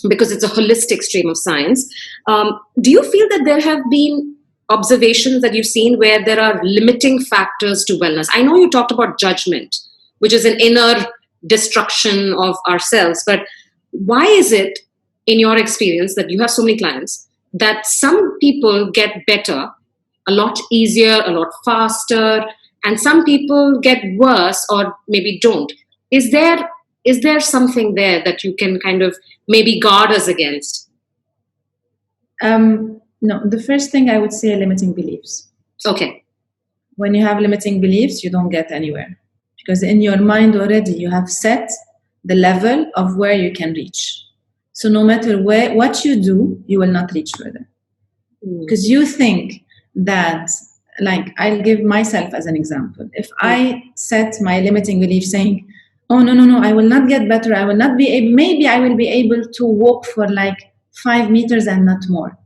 because it's a holistic stream of science. Do you feel that there have been observations that you've seen where there are limiting factors to wellness? I know you talked about judgment, which is an inner destruction of ourselves, but why is it, in your experience, that you have so many clients, that some people get better a lot easier, a lot faster, and some people get worse or maybe don't? Is there is there something there that you can kind of maybe guard us against? No, the first thing I would say are limiting beliefs. Okay. When you have limiting beliefs, you don't get anywhere. Because in your mind already, you have set the level of where you can reach. So no matter what you do, you will not reach further. Because you think that, like, I'll give myself as an example. If I set my limiting belief saying, oh, no, I will not get better. I will not be able, maybe I will be able to walk for like 5 meters and not more.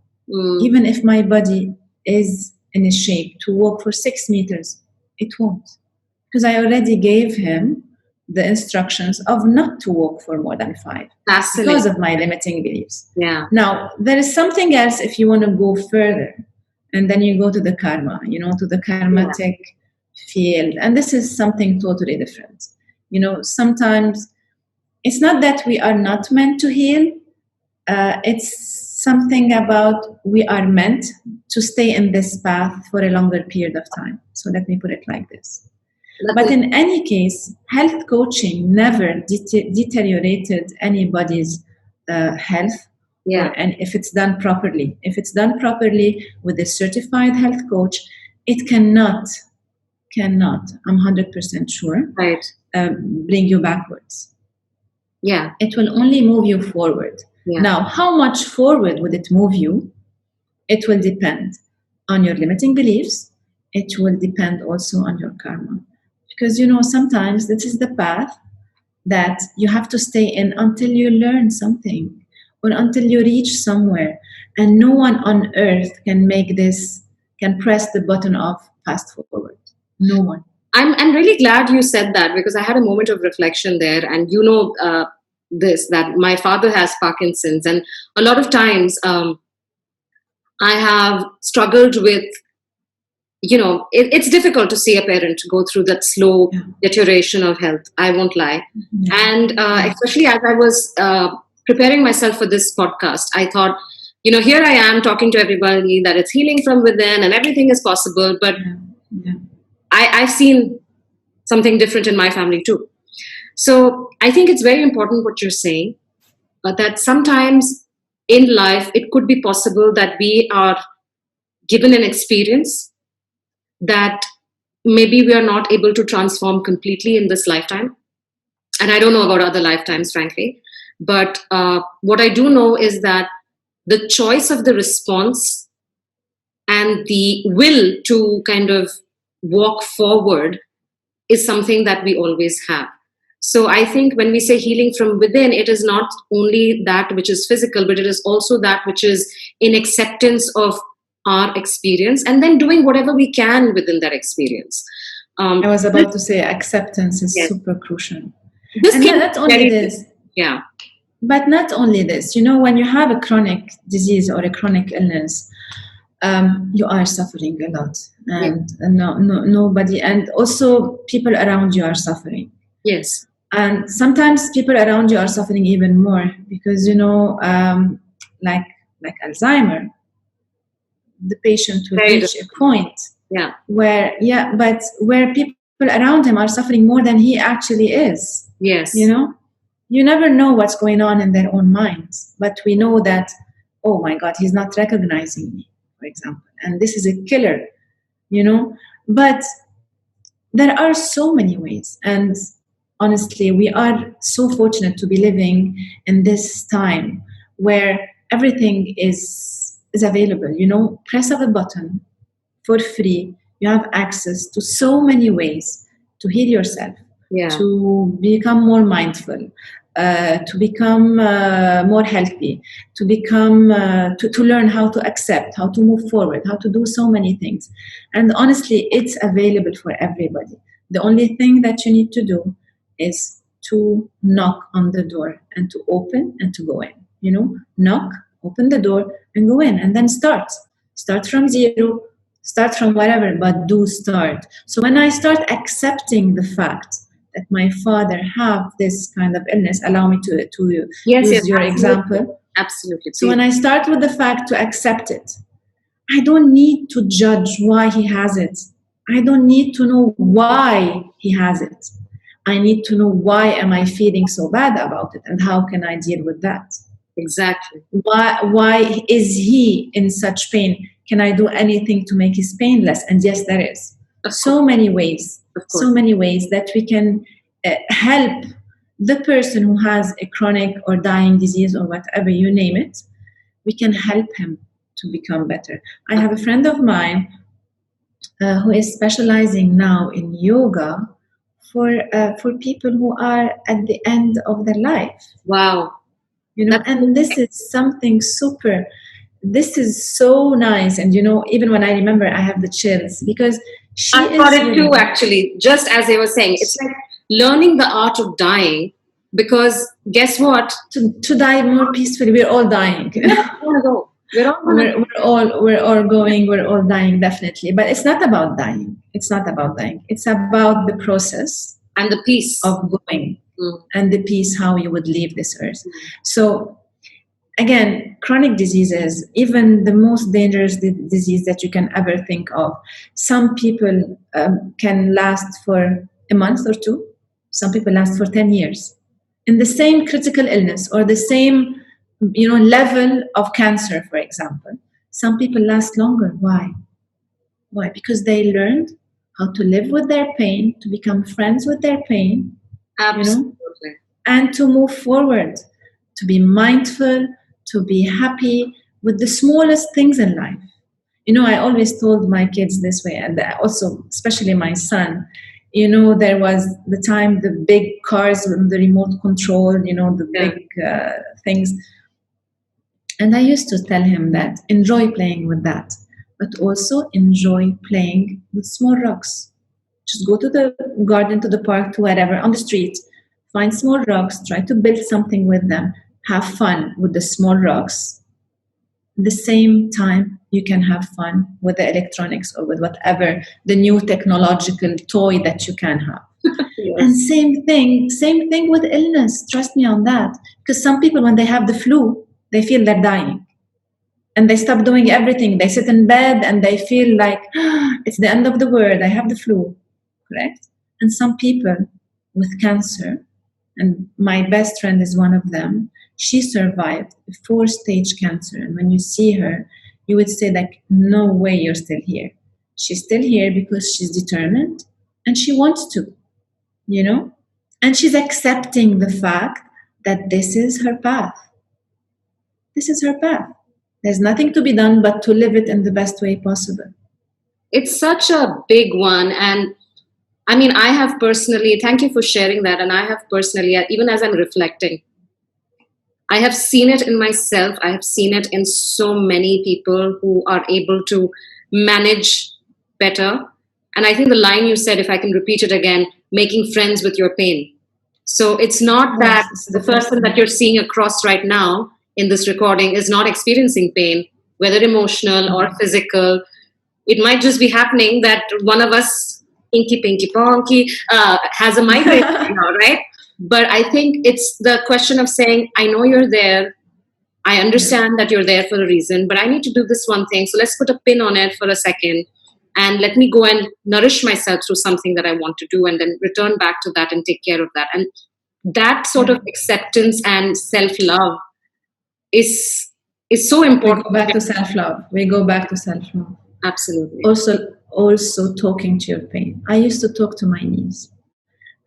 Even if my body is in a shape to walk for 6 meters, it won't. Because I already gave him the instructions of not to walk for more than 5. Absolutely. Because of my limiting beliefs. Yeah. Now, there is something else if you want to go further. And then you go to the karma, to the karmatic field. And this is something totally different. Sometimes it's not that we are not meant to heal. It's something about we are meant to stay in this path for a longer period of time. So let me put it like this. But in any case, health coaching never deteriorated anybody's health. Yeah. And if it's done properly, with a certified health coach, it cannot, I'm 100% sure, right, bring you backwards. Yeah. It will only move you forward. Yeah. Now, how much forward would it move you? It will depend on your limiting beliefs. It will depend also on your karma. Because, sometimes this is the path that you have to stay in until you learn something or until you reach somewhere. And no one on earth can press the button of fast forward. No one. I'm really glad you said that, because I had a moment of reflection there. And that my father has Parkinson's. And a lot of times I have struggled with, it's difficult to see a parent go through that slow deterioration of health. I won't lie. And especially as I was preparing myself for this podcast, I thought, here I am talking to everybody that it's healing from within and everything is possible. But I've seen something different in my family too. So I think it's very important what you're saying, that sometimes in life, it could be possible that we are given an experience that maybe we are not able to transform completely in this lifetime. And I don't know about other lifetimes, frankly. But what I do know is that the choice of the response and the will to kind of walk forward is something that we always have. So I think when we say healing from within, it is not only that which is physical, but it is also that which is in acceptance of our experience and then doing whatever we can within that experience. I was about to say acceptance is super crucial. This and not only this. Yeah. But not only this, when you have a chronic disease or a chronic illness, you are suffering a lot. And nobody, and also people around you are suffering. Yes. And sometimes people around you are suffering even more because, like Alzheimer, the patient will reach a point where people around him are suffering more than he actually is. Yes. You never know what's going on in their own minds, but we know that, oh my God, he's not recognizing me, for example, and this is a killer, but there are so many ways. And honestly, we are so fortunate to be living in this time where everything is available. Press of a button for free. You have access to so many ways to heal yourself, to become more mindful, to become more healthy, to become to learn how to accept, how to move forward, how to do so many things. And honestly, it's available for everybody. The only thing that you need to do is to knock on the door and to open and to go in. Knock, open the door and go in, and then start from zero, start from whatever, but do start. So when I start accepting the fact that my father have this kind of illness, allow me to use your example. Absolutely. So when I start with the fact to accept it, I don't need to judge why he has it. I don't need to know why he has it. I need to know why am I feeling so bad about it and how can I deal with that. Exactly. Why is he in such pain? Can I do anything to make his pain less? And yes, there is. So many ways that we can help the person who has a chronic or dying disease or whatever, you name it. We can help him to become better. I have a friend of mine who is specializing now in yoga for people who are at the end of their life. Wow. You know, and this is something super. This is so nice. And, you know, even when I remember, I have the chills because I thought it too, actually, just as they were saying. It's like learning the art of dying, because guess what? To die more peacefully. We're all dying. We're all dying, definitely. But it's not about dying. It's not about dying. It's about the process and the peace of going and the peace how you would leave this earth. So again, chronic diseases, even the most dangerous disease that you can ever think of, some people can last for a month or two. Some people last for 10 years in the same critical illness or the same, you know, level of cancer, for example. Some people last longer. Why? Because they learned how to live with their pain, to become friends with their pain. Absolutely. You know, and to move forward, to be mindful, to be happy with the smallest things in life. You know, I always told my kids this way, and also especially my son, you know, there was the time the big cars with the remote control, you know, the big things. And I used to tell him that enjoy playing with that, but also enjoy playing with small rocks. Just go to the garden, to the park, to wherever, on the street, find small rocks, try to build something with them, have fun with the small rocks. At the same time, you can have fun with the electronics or with whatever the new technological toy that you can have. Yes. And same thing with illness. Trust me on that. Because some people, when they have the flu, they feel they're dying. And they stop doing everything. They sit in bed and they feel like, it's the end of the world. I have the flu. Correct? And some people with cancer, and my best friend is one of them, she survived a 4-stage cancer. And when you see her, you would say, like, no way you're still here. She's still here because she's determined and she wants to, you know? And she's accepting the fact that this is her path. This is her path. There's nothing to be done but to live it in the best way possible. It's such a big one. And I mean, I have personally, thank you for sharing that. And I have personally, even as I'm reflecting, I have seen it in myself. I have seen it in so many people who are able to manage better. And I think the line you said, if I can repeat it again, making friends with your pain. So it's not that the person that you're seeing across right now in this recording is not experiencing pain, whether emotional or physical. It might just be happening that one of us, inky, pinky, ponky, has a migraine now, right? But I think it's the question of saying, I know you're there. I understand that you're there for a reason, but I need to do this one thing. So let's put a pin on it for a second and let me go and nourish myself through something that I want to do and then return back to that and take care of that. And that sort of acceptance and self-love is so important. We go back to self-love. Absolutely. Also talking to your pain. I used to talk to my knees.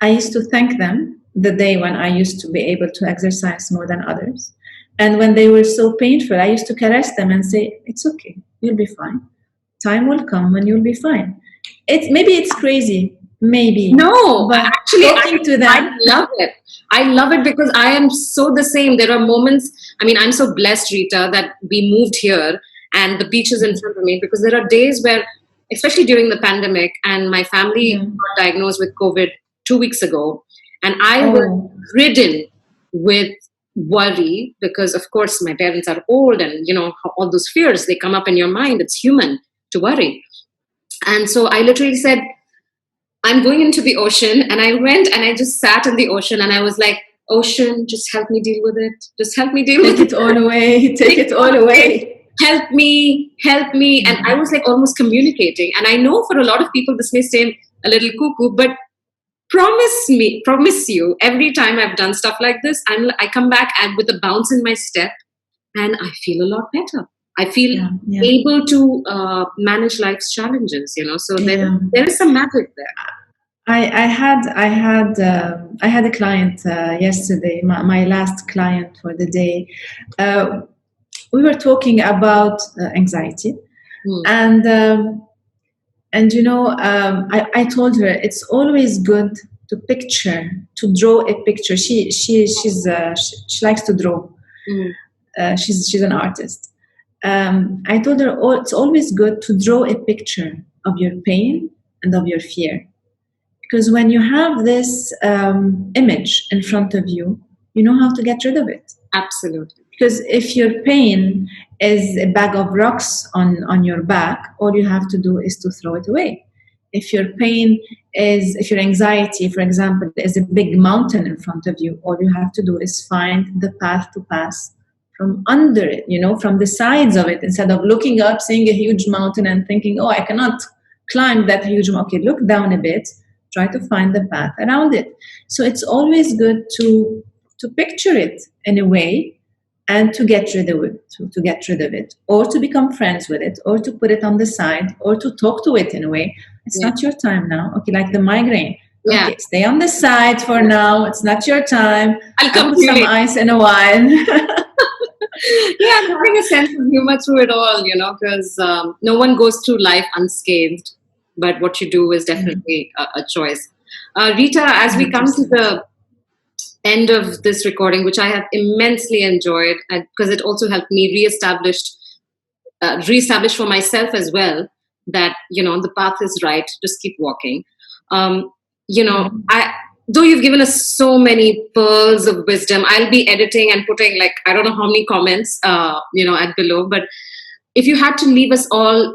I used to thank them the day when I used to be able to exercise more than others. And when they were so painful, I used to caress them and say, it's okay, you'll be fine. Time will come when you'll be fine. Maybe it's crazy, maybe. No, but actually, talking to them. I love it. I love it because I am so the same. There are moments, I mean, I'm so blessed, Rita, that we moved here and the beach is in front of me, because there are days where, especially during the pandemic, and my family got diagnosed with COVID 2 weeks ago, and I was ridden with worry because, of course, my parents are old and, you know, all those fears, they come up in your mind. It's human to worry. And so I literally said, I'm going into the ocean, and I went and I just sat in the ocean and I was like, ocean, just help me deal with it. Just help me deal with it. Take it all away. Take it all away. Help me. And I was like almost communicating. And I know for a lot of people, this may seem a little cuckoo, but promise you, every time I've done stuff like this, I come back and with a bounce in my step, and I feel a lot better. I feel able to manage life's challenges, So there is some magic there. I had a client yesterday, my last client for the day. We were talking about anxiety, and I told her it's always good to draw a picture. She likes to draw. She's an artist. I told her it's always good to draw a picture of your pain and of your fear. Because when you have this image in front of you, you know how to get rid of it. Absolutely. Because if your pain is a bag of rocks on your back, all you have to do is to throw it away. If your anxiety, for example, is a big mountain in front of you, all you have to do is find the path to pass from under it, from the sides of it, instead of looking up, seeing a huge mountain and thinking, oh, I cannot climb that huge mountain. Okay, look down a bit. Try to find the path around it. So it's always good to picture it in a way and to get rid of it, or to become friends with it, or to put it on the side, or to talk to it in a way. It's not your time now. Okay, like the migraine. Yeah. Okay, stay on the side for now. It's not your time. I'll put some ice in a while. Having a sense of humor through it all, because no one goes through life unscathed. But what you do is definitely a choice. Rita, as we come to the end of this recording, which I have immensely enjoyed, because it also helped me reestablish for myself as well that, the path is right, just keep walking. Though you've given us so many pearls of wisdom, I'll be editing and putting I don't know how many comments, at below, but if you had to leave us all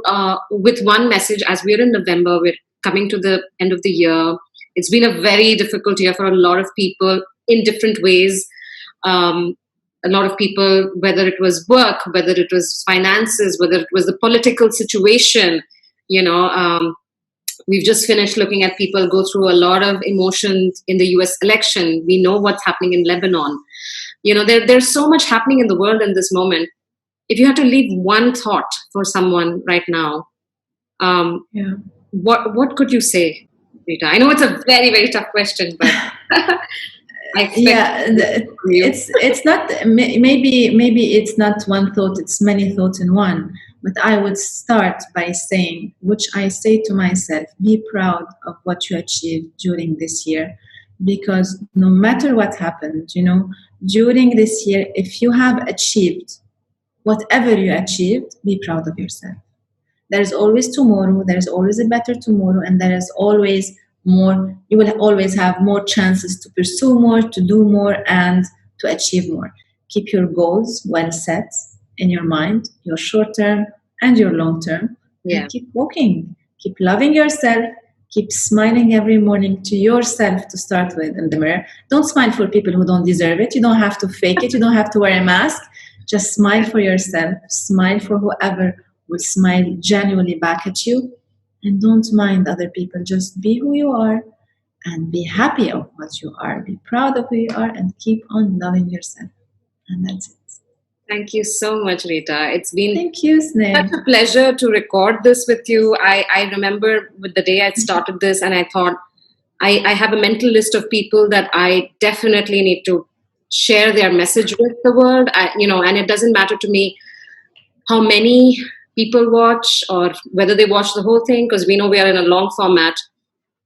with one message, as we're in November, we're coming to the end of the year. It's been a very difficult year for a lot of people in different ways. A lot of people, whether it was work, whether it was finances, whether it was the political situation, we've just finished looking at people go through a lot of emotions in the US election. We know what's happening in Lebanon. There's so much happening in the world in this moment. If you had to leave one thought for someone right now, what could you say, Rita? I know it's a very, very tough question, but it's not. Maybe it's not one thought. It's many thoughts in one. But I would start by saying, which I say to myself, be proud of what you achieved during this year, because no matter what happened, during this year, if you have achieved whatever you achieved, be proud of yourself. There is always tomorrow, there is always a better tomorrow, and there is always more. You will always have more chances to pursue more, to do more, and to achieve more. Keep your goals well set in your mind, your short term and your long term. And keep walking. Keep loving yourself. Keep smiling every morning to yourself to start with in the mirror. Don't smile for people who don't deserve it. You don't have to fake it. You don't have to wear a mask. Just smile for yourself. Smile for whoever will smile genuinely back at you. And don't mind other people. Just be who you are and be happy of what you are. Be proud of who you are and keep on loving yourself. And that's it. Thank you so much, Rita. It's been Thank you, Sneh. Such a pleasure to record this with you. I remember with the day I started this, and I thought I have a mental list of people that I definitely need to share their message with the world. And it doesn't matter to me how many people watch or whether they watch the whole thing, because we know we are in a long format.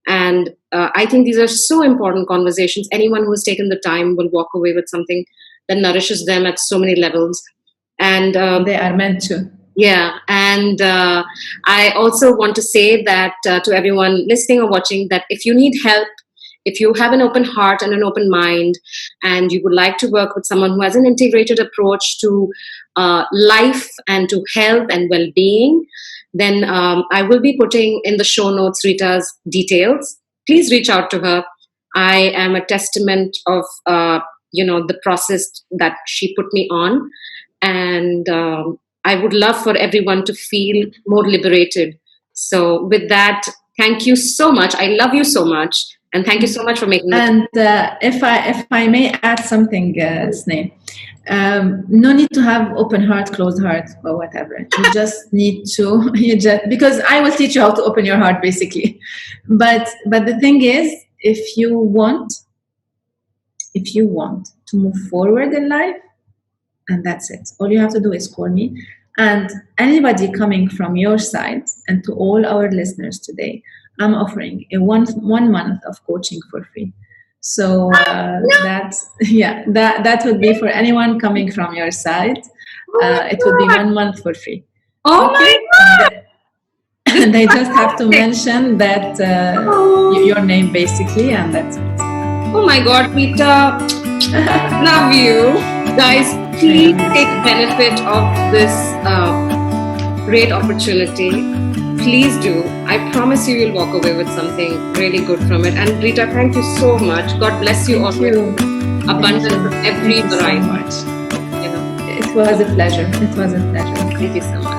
And I think these are so important conversations. Anyone who has taken the time will walk away with something that nourishes them at so many levels. And they are meant to. Yeah. And I also want to say that to everyone listening or watching, that if you need help, if you have an open heart and an open mind, and you would like to work with someone who has an integrated approach to life and to health and well-being, then I will be putting in the show notes Rita's details. Please reach out to her. I am a testament of the process that she put me on. And I would love for everyone to feel more liberated. So with that, thank you so much. I love you so much. And thank you so much for making it. And if I may add something, Sneh, no need to have open heart, closed heart, or whatever. You just need to, because I will teach you how to open your heart, basically. But the thing is, if you want to move forward in life, and that's it. All you have to do is call me. And anybody coming from your side, and to all our listeners today, I'm offering a one month of coaching for free. So that would be for anyone coming from your side. It would be 1 month for free. Oh my God! And they just have to mention that your name, basically, and that's it. Oh my God, Rita, love you. Guys, please take benefit of this great opportunity. Please do. I promise you will walk away with something really good from it. And Rita, thank you so much. God bless you all with abundance of every variety. So much. It was a pleasure. Thank you so much.